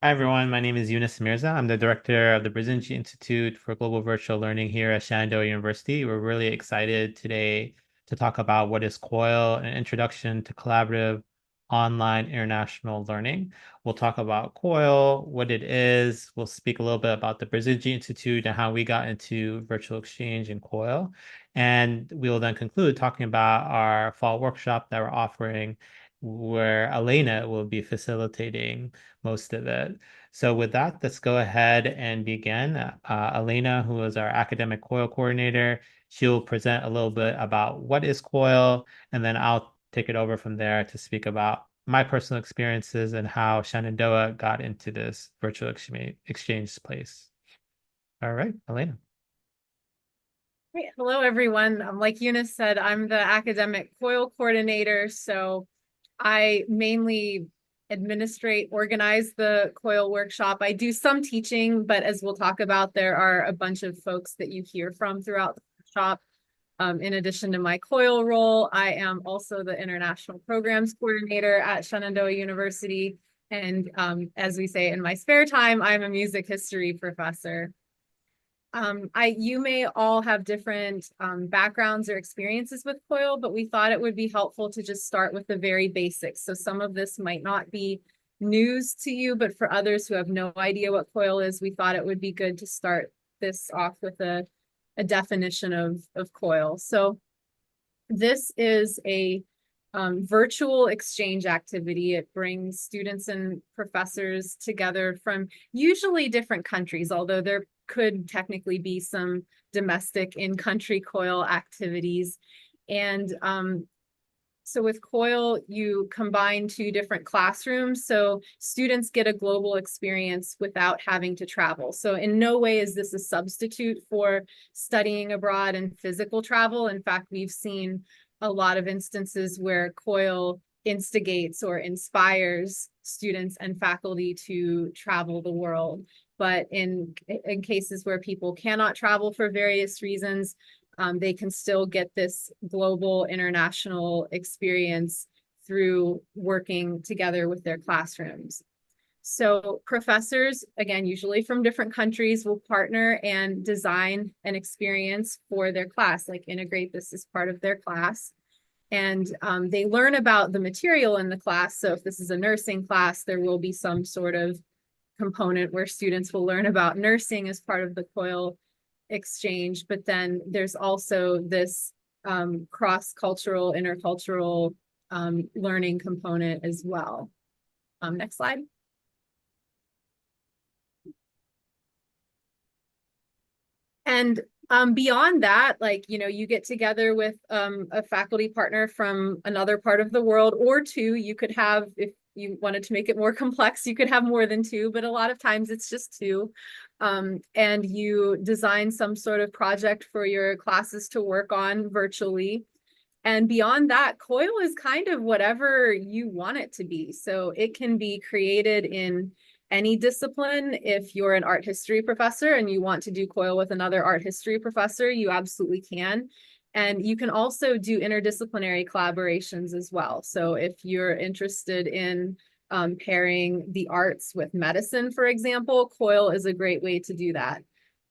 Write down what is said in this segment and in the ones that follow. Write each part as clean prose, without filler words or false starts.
Hi everyone, my name is Yunus Mirza. I'm the director of the Barzinji Institute for Global Virtual Learning here at Shenandoah University. We're really excited today to talk about what is COIL, an introduction to collaborative online international learning. We'll talk about COIL, what it is. We'll speak a little bit about the Barzinji Institute and how we got into virtual exchange in COIL. And we will then conclude talking about our fall workshop that we're offering, where Elena will be facilitating most of it. So with that, let's go ahead and begin. Elena, who is our academic COIL coordinator, she'll present a little bit about what is COIL, and then I'll take it over from there to speak about my personal experiences and how Shenandoah got into this virtual exchange place. All right, Elena. Great. Hello, everyone. Like Eunice said, I'm the academic COIL coordinator. So I mainly administrate, organize the COIL workshop. I do some teaching, but as we'll talk about, there are a bunch of folks that you hear from throughout the workshop. In addition to my COIL role, I am also the international programs coordinator at Shenandoah University. And as we say in my spare time, I'm a music history professor. You may all have different backgrounds or experiences with COIL, but we thought it would be helpful to just start with the very basics. So some of this might not be news to you, but for others who have no idea what COIL is, we thought it would be good to start this off with a definition of COIL. So this is a virtual exchange activity. It brings students and professors together from usually different countries, although there could technically be some domestic in-country COIL activities. And so with COIL, you combine two different classrooms. So students get a global experience without having to travel. So in no way is this a substitute for studying abroad and physical travel. In fact, we've seen a lot of instances where COIL instigates or inspires students and faculty to travel the world. But in cases where people cannot travel for various reasons, they can still get this global international experience through working together with their classrooms. So professors, again, usually from different countries, will partner and design an experience for their class, like integrate this as part of their class. And they learn about the material in the class. So if this is a nursing class, there will be some sort of component where students will learn about nursing as part of the COIL exchange, but then there's also this cross-cultural, intercultural learning component as well. Next slide. And beyond that, like, you get together with a faculty partner from another part of the world, or two. You could have, if you wanted to make it more complex, you could have more than two, but a lot of times it's just two. And you design some sort of project for your classes to work on virtually. And beyond that, COIL is kind of whatever you want it to be. So it can be created in any discipline. If you're an art history professor and you want to do COIL with another art history professor, you absolutely can. And you can also do interdisciplinary collaborations as well. So if you're interested in pairing the arts with medicine, for example, COIL is a great way to do that.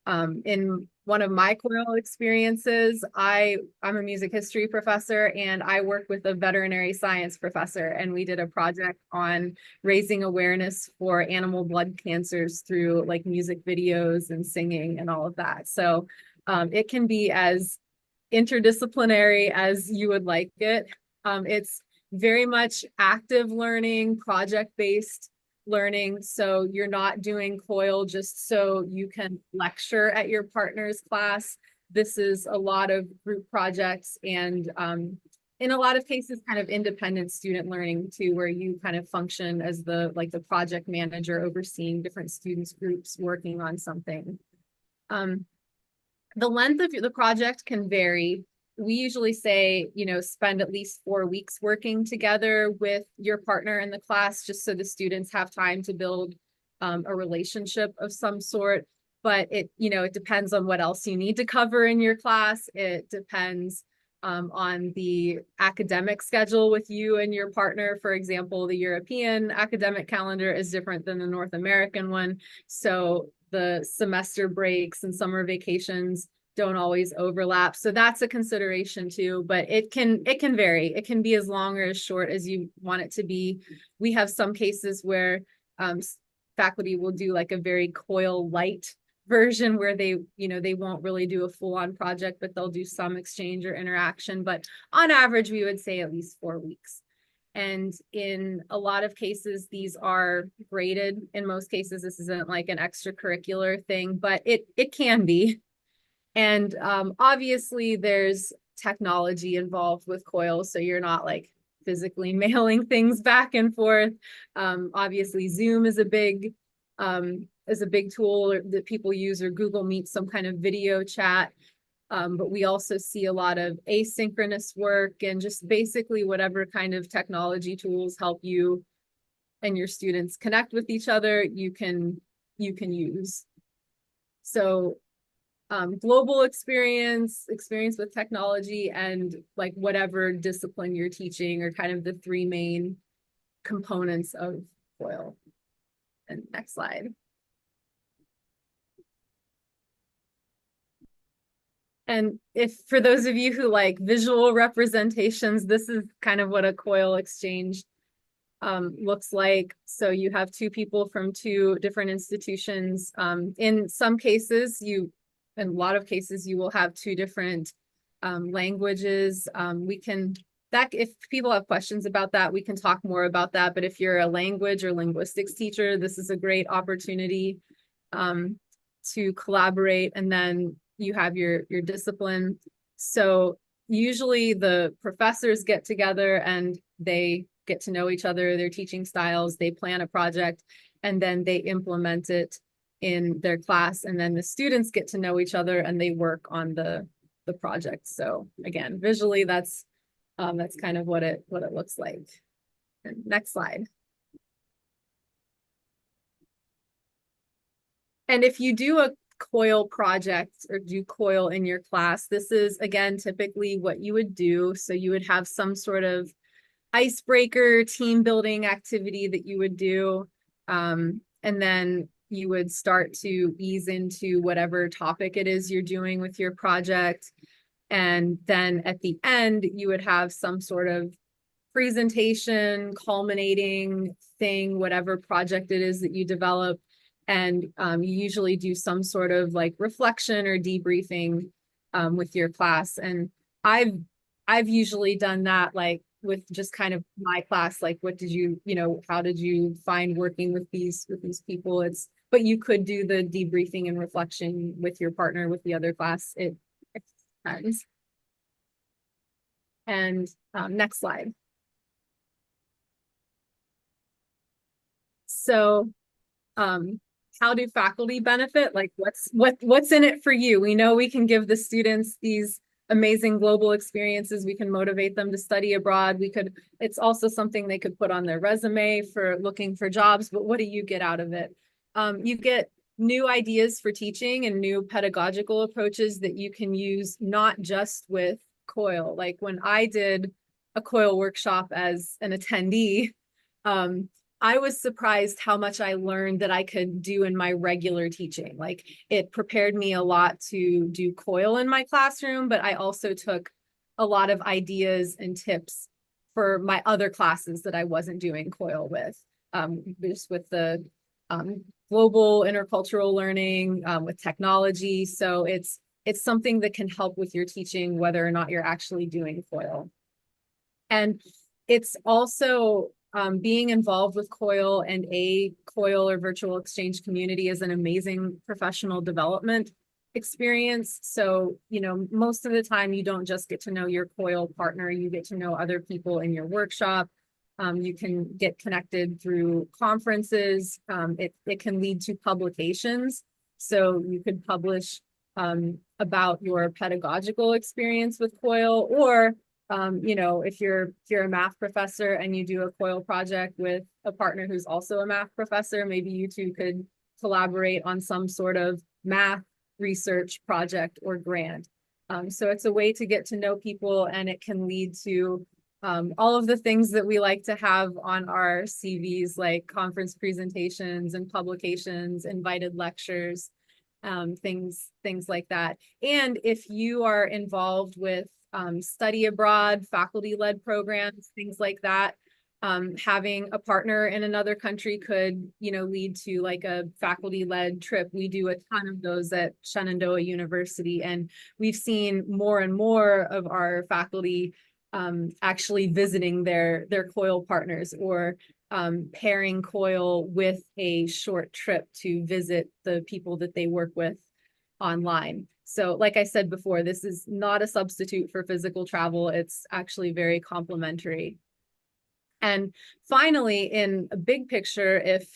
In one of my COIL experiences, I'm a music history professor and I work with a veterinary science professor, and we did a project on raising awareness for animal blood cancers through like music videos and singing and all of that. So it can be as interdisciplinary as you would like it. It's very much active learning, project-based learning. So you're not doing COIL just so you can lecture at your partner's class. This is a lot of group projects and in a lot of cases kind of independent student learning too, where you kind of function as the project manager overseeing different students groups working on something. The length of the project can vary. We usually say, spend at least 4 weeks working together with your partner in the class, just so the students have time to build a relationship of some sort. But it depends on what else you need to cover in your class. It depends on the academic schedule with you and your partner. For example, the European academic calendar is different than the North American one. So the semester breaks and summer vacations don't always overlap. So that's a consideration too, but it can vary. It can be as long or as short as you want it to be. We have some cases where faculty will do like a very COIL light version where they won't really do a full-on project, but they'll do some exchange or interaction. But on average, we would say at least 4 weeks. And in a lot of cases, these are graded. In most cases, this isn't like an extracurricular thing, but it can be. And obviously, there's technology involved with COIL, so you're not like physically mailing things back and forth. Obviously, Zoom is a big tool that people use, or Google Meet, some kind of video chat. But we also see a lot of asynchronous work and just basically whatever kind of technology tools help you and your students connect with each other, you can use. So global experience with technology, and like whatever discipline you're teaching are kind of the 3 main components of COIL. And next slide. And if for those of you who like visual representations, this is kind of what a COIL exchange looks like. So you have 2 people from 2 different institutions. In some cases, in a lot of cases, you will have 2 different languages. If people have questions about that, we can talk more about that. But if you're a language or linguistics teacher, this is a great opportunity to collaborate. And then you have your discipline. So usually the professors get together and they get to know each other, their teaching styles, they plan a project, and then they implement it in their class. And then the students get to know each other and they work on the project. So again, visually, that's kind of what it looks like. And next slide. And if you do a COIL project or do COIL in your class, this is, again, typically what you would do. So you would have some sort of icebreaker team building activity that you would do. And then you would start to ease into whatever topic it is you're doing with your project. And then at the end, you would have some sort of presentation, culminating thing, whatever project it is that you develop. And you usually do some sort of like reflection or debriefing with your class. And I've usually done that like with just kind of my class, like what did you, how did you find working with these people? But you could do the debriefing and reflection with your partner, with the other class. It depends. And next slide. So how do faculty benefit? Like what's in it for you? We know we can give the students these amazing global experiences. We can motivate them to study abroad. It's also something they could put on their resume for looking for jobs, but what do you get out of it? You get new ideas for teaching and new pedagogical approaches that you can use not just with COIL. Like when I did a COIL workshop as an attendee, I was surprised how much I learned that I could do in my regular teaching. Like it prepared me a lot to do COIL in my classroom, but I also took a lot of ideas and tips for my other classes that I wasn't doing COIL with, just with the global intercultural learning, with technology. So it's something that can help with your teaching, whether or not you're actually doing COIL. And it's also being involved with COIL and a COIL or virtual exchange community is an amazing professional development experience. So, most of the time you don't just get to know your COIL partner, you get to know other people in your workshop. You can get connected through conferences. It can lead to publications. So you could publish about your pedagogical experience with COIL, or if you're a math professor and you do a COIL project with a partner who's also a math professor, maybe you two could collaborate on some sort of math research project or grant. So it's a way to get to know people, and it can lead to all of the things that we like to have on our CVs, like conference presentations and publications, invited lectures, things like that. And if you are involved with study abroad, faculty-led programs, things like that, having a partner in another country could, lead to like a faculty-led trip. We do a ton of those at Shenandoah University, and we've seen more and more of our faculty actually visiting their COIL partners, or pairing COIL with a short trip to visit the people that they work with online. So like I said before, this is not a substitute for physical travel. It's actually very complementary. And finally, in a big picture, if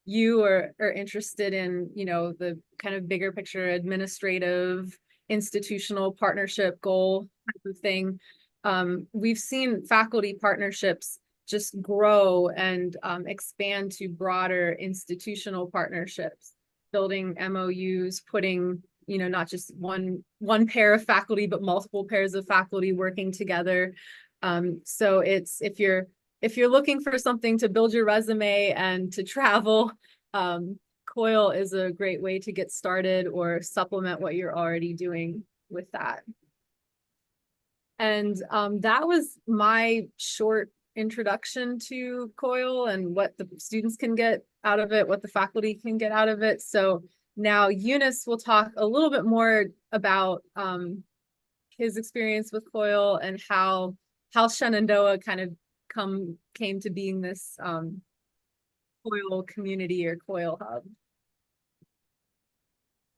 you are interested in, the kind of bigger picture, administrative, institutional partnership goal type of thing, we've seen faculty partnerships just grow and expand to broader institutional partnerships, building MOUs, putting, not just one pair of faculty, but multiple pairs of faculty working together. So if you're looking for something to build your resume and to travel, COIL is a great way to get started or supplement what you're already doing with that. And that was my short introduction to COIL and what the students can get out of it, what the faculty can get out of it. So now Eunice will talk a little bit more about his experience with COIL and how Shenandoah kind of came to being this COIL community or COIL hub.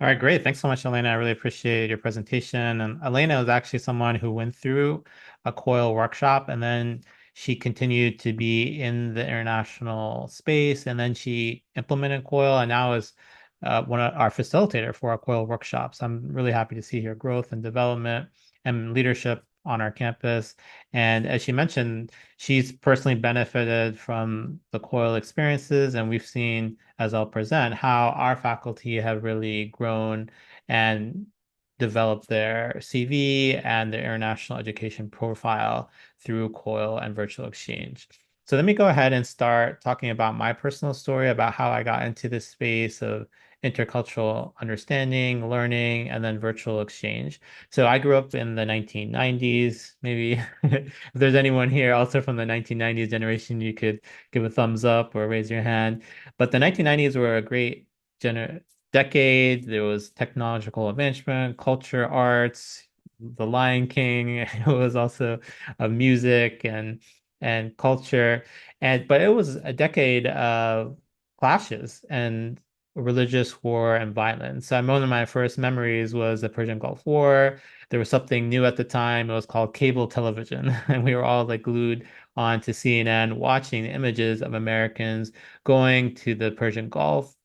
All right, great. Thanks so much, Elena. I really appreciate your presentation. And Elena was actually someone who went through a COIL workshop, and then she continued to be in the international space, and then she implemented COIL, and now is one of our facilitator for our COIL workshops. I'm really happy to see her growth and development and leadership on our campus. And as she mentioned, she's personally benefited from the COIL experiences, and we've seen, as I'll present, how our faculty have really grown and developed their CV and their international education profile through COIL and virtual exchange. So let me go ahead and start talking about my personal story about how I got into this space of intercultural understanding, learning, and then virtual exchange. So I grew up in the 1990s. Maybe if there's anyone here also from the 1990s generation, you could give a thumbs up or raise your hand. But the 1990s were a great decade. There was technological advancement, culture, arts, The Lion King. It was also music and culture. But it was a decade of clashes and religious war and violence. So one of my first memories was the Persian Gulf War. There was something new at the time. It was called cable television, and we were all like glued on to CNN, watching the images of Americans going to the Persian Gulf.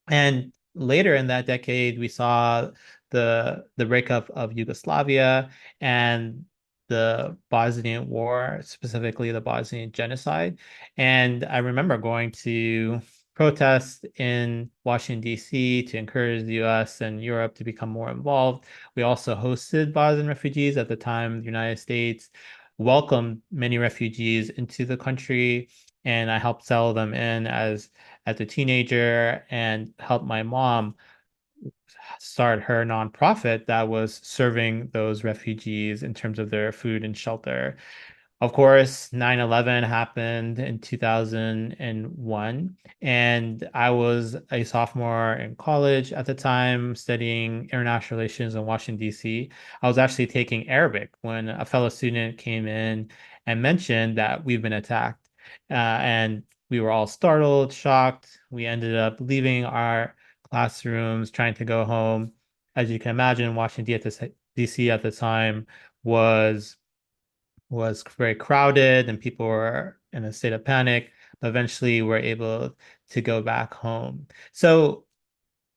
And later in that decade, we saw the breakup of Yugoslavia and the Bosnian War, specifically the Bosnian genocide. And I remember going to protest in Washington, D.C. to encourage the US and Europe to become more involved. We also hosted Bosnian refugees at the time. The United States welcomed many refugees into the country, and I helped settle them in as a teenager and helped my mom start her nonprofit that was serving those refugees in terms of their food and shelter. Of course, 9/11 happened in 2001, and I was a sophomore in college at the time studying international relations in Washington, D.C. I was actually taking Arabic when a fellow student came in and mentioned that we've been attacked. And we were all startled, shocked. We ended up leaving our classrooms, trying to go home. As you can imagine, Washington, D.C. at the time was very crowded and people were in a state of panic, but eventually we're able to go back home. So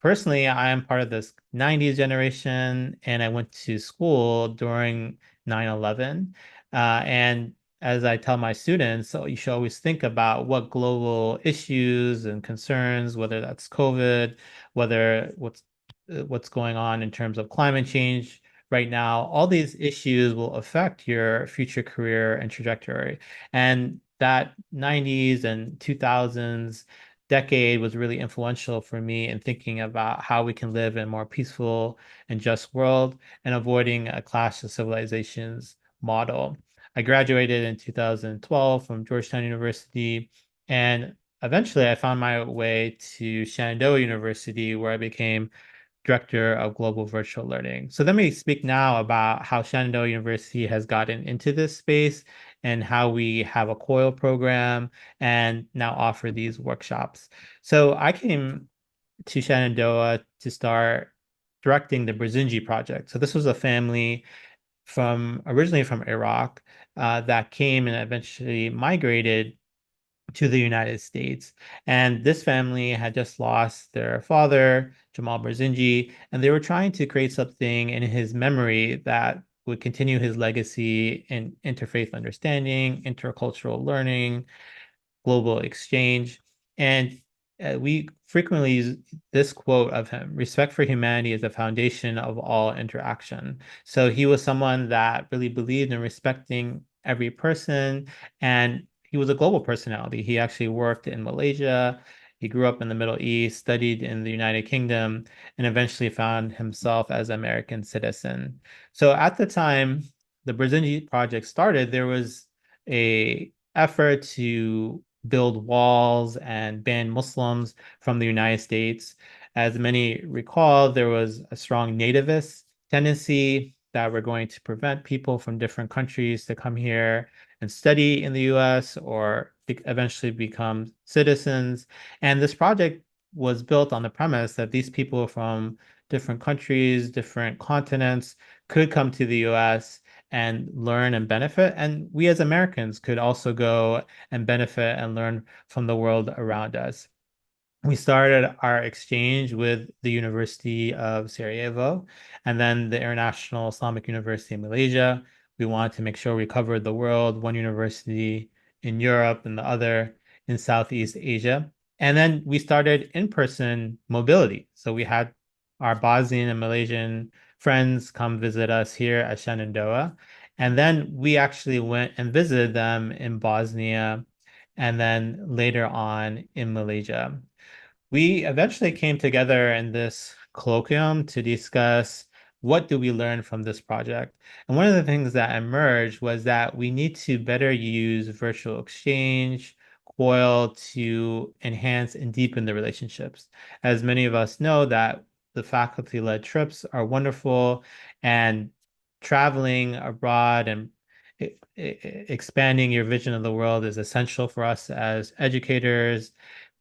personally, I am part of this 90s generation, and I went to school during 9/11. And as I tell my students, so you should always think about what global issues and concerns, whether that's COVID, whether what's going on in terms of climate change right now, all these issues will affect your future career and trajectory. And that 90s and 2000s decade was really influential for me in thinking about how we can live in a more peaceful and just world and avoiding a clash of civilizations model. I graduated in 2012 from Georgetown University, and eventually I found my way to Shenandoah University, where I became Director of Global Virtual Learning. So let me speak now about how Shenandoah University has gotten into this space and how we have a COIL program and now offer these workshops. So I came to Shenandoah to start directing the Barzinji project. So this was a family from originally from Iraq that came and eventually migrated to the United States. And this family had just lost their father, Jamal Barzinji, and they were trying to create something in his memory that would continue his legacy in interfaith understanding, intercultural learning, global exchange. And we frequently use this quote of him: respect for humanity is the foundation of all interaction. So he was someone that really believed in respecting every person, and he was a global personality. He actually worked in Malaysia. He grew up in the Middle East, studied in the United Kingdom, and eventually found himself as an American citizen. So at the time the Barzinji project started, there was a effort to build walls and ban Muslims from the United States. As many recall, there was a strong nativist tendency that we're going to prevent people from different countries to come here and study in the US or eventually become citizens. And this project was built on the premise that these people from different countries, different continents could come to the US and learn and benefit. And we as Americans could also go and benefit and learn from the world around us. We started our exchange with the University of Sarajevo and then the International Islamic University in Malaysia. We wanted to make sure we covered the world, one university in Europe and the other in Southeast Asia. And then we started in-person mobility. So we had our Bosnian and Malaysian friends come visit us here at Shenandoah. And then we actually went and visited them in Bosnia and then later on in Malaysia. We eventually came together in this colloquium to discuss what do we learn from this project. And one of the things that emerged was that we need to better use virtual exchange, COIL to enhance and deepen the relationships. As many of us know that the faculty-led trips are wonderful and traveling abroad and expanding your vision of the world is essential for us as educators,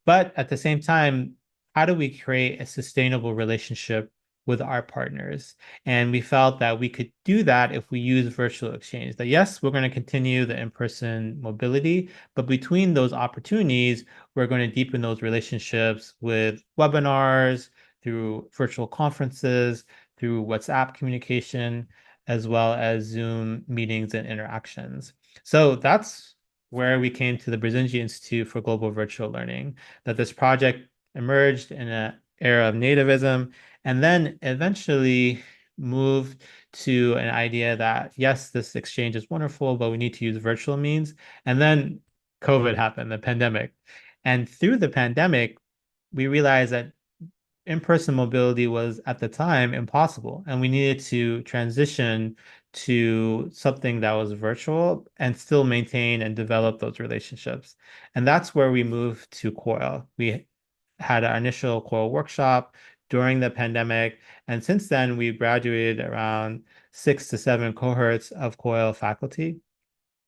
but at the same time, how do we create a sustainable relationship with our partners? And we felt that we could do that if we use virtual exchange. That yes, we're going to continue the in-person mobility, but between those opportunities, we're going to deepen those relationships with webinars, through virtual conferences, through WhatsApp communication, as well as Zoom meetings and interactions. So that's where we came to the Barzinji Institute for Global Virtual Learning, that this project emerged in an era of nativism and then eventually moved to an idea that, yes, this exchange is wonderful, but we need to use virtual means. And then COVID happened, the pandemic. And through the pandemic, we realized that in-person mobility was at the time impossible, and we needed to transition to something that was virtual and still maintain and develop those relationships. And that's where we moved to COIL. We had our initial COIL workshop during the pandemic, and since then we graduated around 6 to 7 cohorts of COIL faculty.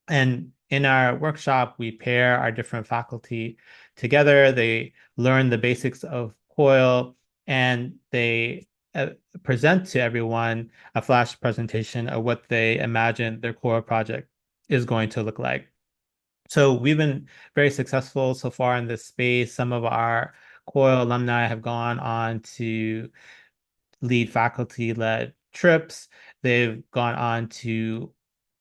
And in our workshop, we pair our different faculty together. They learn the basics of COIL and they present to everyone a flash presentation of what they imagine their COIL project is going to look like. So we've been very successful so far in this space. Some of our COIL alumni have gone on to lead faculty-led trips. They've gone on to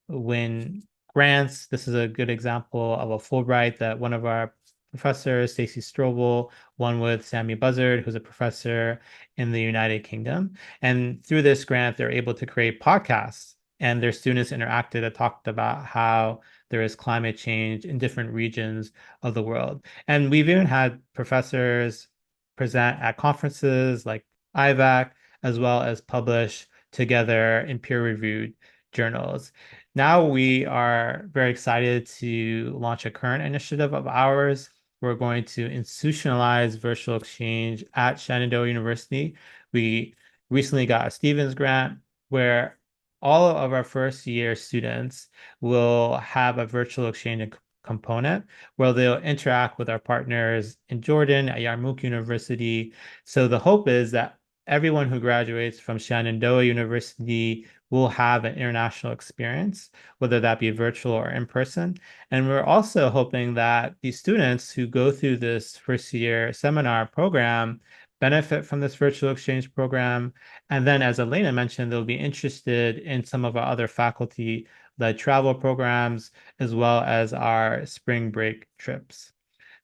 win grants. This is a good example of a Fulbright that one of our professors, Stacey Strobel, one with Sammy Buzzard, who's a professor in the United Kingdom. And through this grant, they're able to create podcasts, and their students interacted and talked about how there is climate change in different regions of the world. And we've even had professors present at conferences like IVAC, as well as publish together in peer-reviewed journals. Now we are very excited to launch a current initiative of ours. We're going to institutionalize virtual exchange at Shenandoah University. We recently got a Stevens grant where all of our first year students will have a virtual exchange component where they'll interact with our partners in Jordan at Yarmouk University. So the hope is that everyone who graduates from Shenandoah University will have an international experience, whether that be virtual or in person. And we're also hoping that these students who go through this first year seminar program benefit from this virtual exchange program. And then, as Elena mentioned, they'll be interested in some of our other faculty-led travel programs, as well as our spring break trips.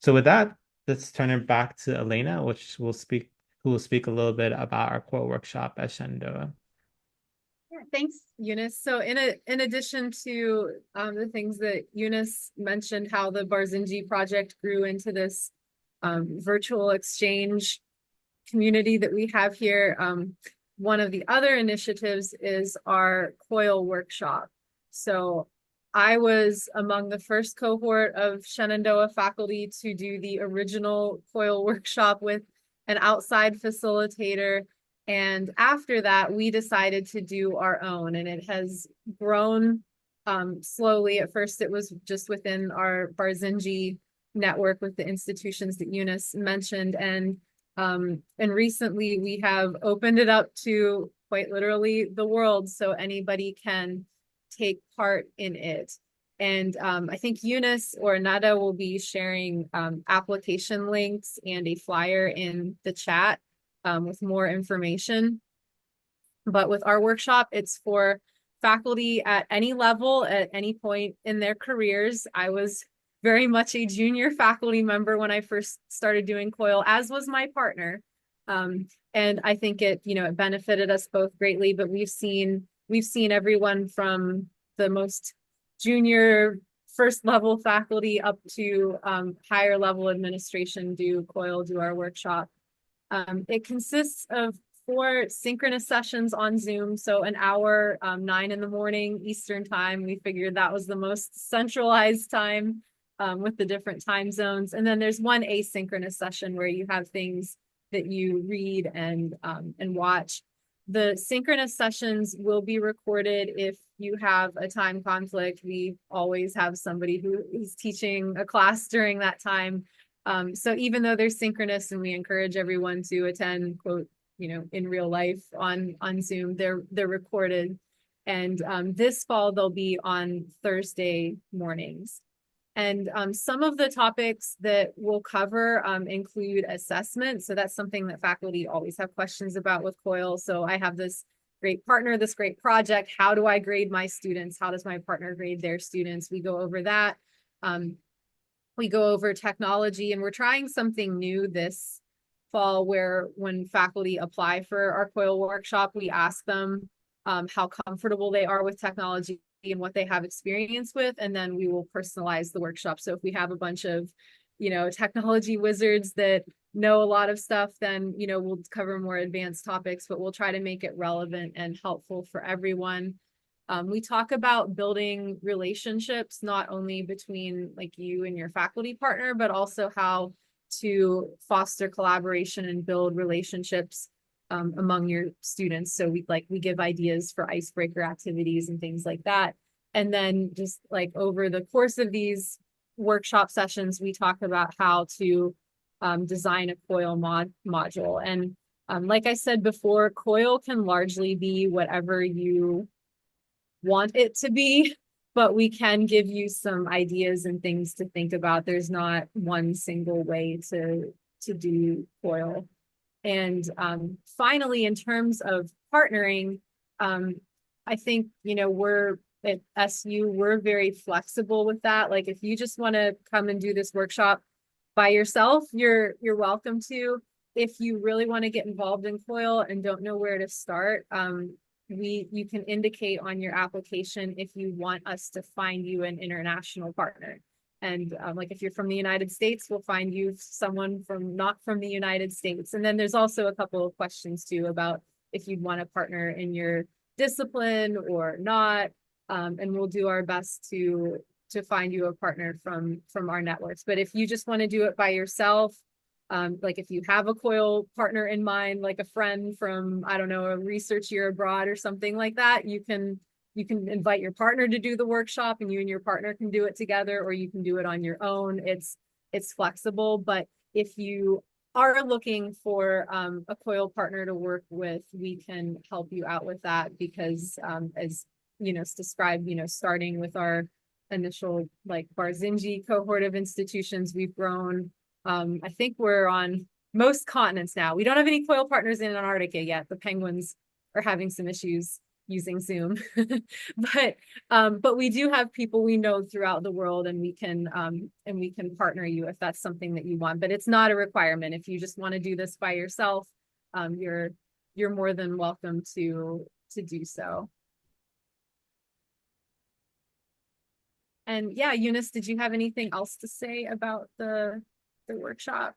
So with that, let's turn it back to Elena, who will speak a little bit about our core workshop at Shenandoah. Yeah, thanks, Eunice. So in addition to the things that Eunice mentioned, how the Barzinji project grew into this virtual exchange community that we have here, one of the other initiatives is our COIL Workshop. So I was among the first cohort of Shenandoah faculty to do the original COIL Workshop with an outside facilitator. And after that, we decided to do our own, and it has grown slowly. At first, it was just within our Barzinji network with the institutions that Eunice mentioned. And recently we have opened it up to quite literally the world, so anybody can take part in it. And I think Eunice or Nada will be sharing application links and a flyer in the chat with more information. But with our workshop, it's for faculty at any level, at any point in their careers. I was very much a junior faculty member when I first started doing COIL, as was my partner. And I think it benefited us both greatly, but we've seen everyone from the most junior first level faculty up to higher level administration do our workshop. It consists of 4 synchronous sessions on Zoom. So an hour, 9 in the morning Eastern time. We figured that was the most centralized time with the different time zones. And then there's one asynchronous session where you have things that you read and watch. The synchronous sessions will be recorded if you have a time conflict. We always have somebody who is teaching a class during that time. So even though they're synchronous and we encourage everyone to attend, quote, in real life on Zoom, they're recorded. And this fall, they'll be on Thursday mornings. And some of the topics that we'll cover include assessment. So that's something that faculty always have questions about with COIL. So I have this great partner, this great project. How do I grade my students? How does my partner grade their students? We go over that. We go over technology, and we're trying something new this fall where when faculty apply for our COIL workshop, we ask them how comfortable they are with technology and what they have experience with, and then we will personalize the workshop. So if we have a bunch of, technology wizards that know a lot of stuff, then, we'll cover more advanced topics, but we'll try to make it relevant and helpful for everyone. We talk about building relationships, not only between like you and your faculty partner, but also how to foster collaboration and build relationships among your students. So we give ideas for icebreaker activities and things like that. And then just like over the course of these workshop sessions, we talk about how to design a COIL module. And like I said before, COIL can largely be whatever you want it to be, but we can give you some ideas and things to think about. There's not one single way to do COIL. And finally, in terms of partnering, I think, we're at SU, we're very flexible with that. Like if you just want to come and do this workshop, by yourself, you're welcome to. If you really want to get involved in COIL and don't know where to start, you can indicate on your application if you want us to find you an international partner. And like if you're from the United States, we'll find you someone from not from the United States. And then there's also a couple of questions too about if you'd want to partner in your discipline or not. And we'll do our best to find you a partner from our networks. But if you just want to do it by yourself, like if you have a COIL partner in mind, like a friend from, I don't know, a research year abroad or something like that, you can invite your partner to do the workshop and you and your partner can do it together, or you can do it on your own. It's flexible. But if you are looking for a COIL partner to work with, we can help you out with that because as it's described, starting with our initial like Barzinji cohort of institutions, we've grown. I think we're on most continents now. We don't have any COIL partners in Antarctica yet. The penguins are having some issues using Zoom, but we do have people we know throughout the world, and we can partner you if that's something that you want. But it's not a requirement. If you just want to do this by yourself, you're more than welcome to do so. And yeah, Eunice, did you have anything else to say about the workshop?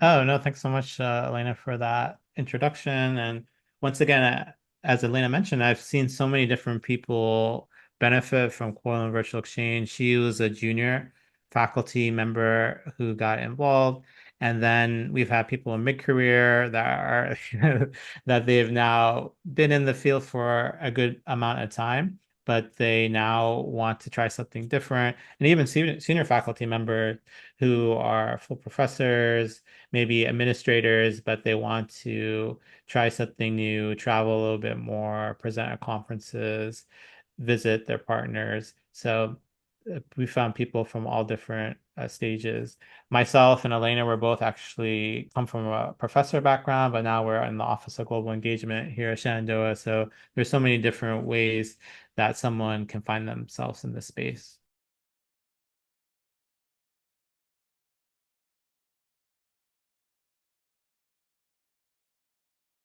Oh, no, thanks so much, Elena, for that introduction. And once again, as Elena mentioned, I've seen so many different people benefit from COIL and Virtual Exchange. She was a junior faculty member who got involved. And then we've had people in mid-career that are that they've now been in the field for a good amount of time, but they now want to try something different. And even senior faculty members who are full professors, maybe administrators, but they want to try something new, travel a little bit more, present at conferences, visit their partners. So we found people from all different stages. Myself and Elena were both actually come from a professor background, but now we're in the Office of Global Engagement here at Shenandoah. So there's so many different ways that someone can find themselves in this space.